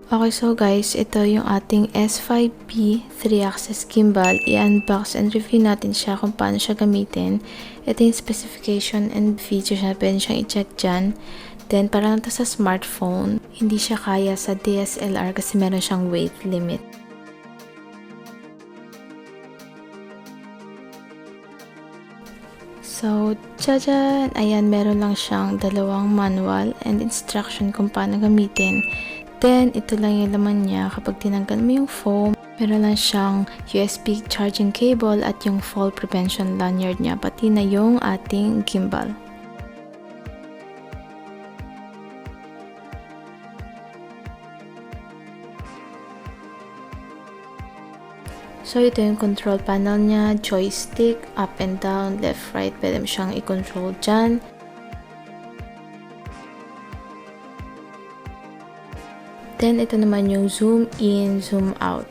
Okay, so guys, ito yung ating S5B 3-axis gimbal. I-unbox and review natin siya kung paano siya gamitin. Ito yung specification and features na pwede siyang i-check dyan. Then, para lang ito sa smartphone, hindi siya kaya sa DSLR kasi meron siyang weight limit. So, tadaan! Ayan, meron lang siyang dalawang manual and instruction kung paano gamitin. Then, ito lang yung laman niya. Kapag tinanggal mo yung foam, meron lang siyang USB charging cable at yung fall prevention lanyard niya, pati na yung ating gimbal. So, ito yung control panel niya, joystick, up and down, left, right, pwede mo siyang i-control dyan. Then, ito naman yung zoom in, zoom out.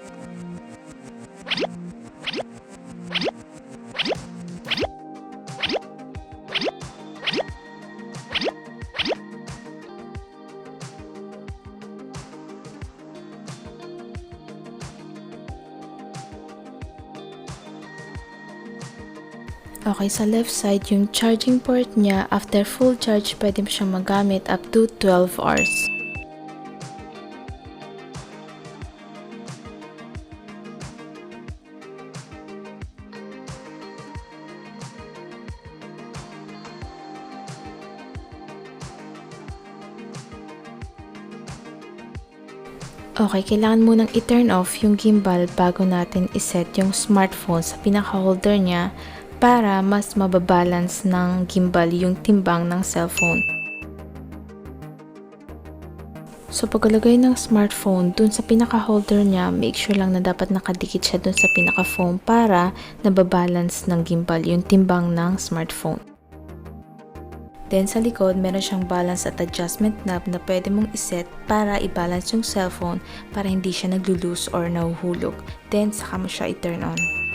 Okay, sa left side, yung charging port niya, after full charge, pwede mo siyang magamit up to 12 hours. Okay, kailangan munang i-turn off yung gimbal bago natin iset yung smartphone sa pinaka-holder niya para mas mababalance ng gimbal yung timbang ng cellphone. So, pagkalagay ng smartphone dun sa pinaka-holder niya, make sure lang na dapat nakadikit siya dun sa pinaka-phone para nababalance ng gimbal yung timbang ng smartphone. Then, sa likod, meron siyang balance at adjustment knob na pwede mong iset para i-balance yung cellphone para hindi siya naglo-loose or nahuhulog. Then, saka mo siya i-turn on.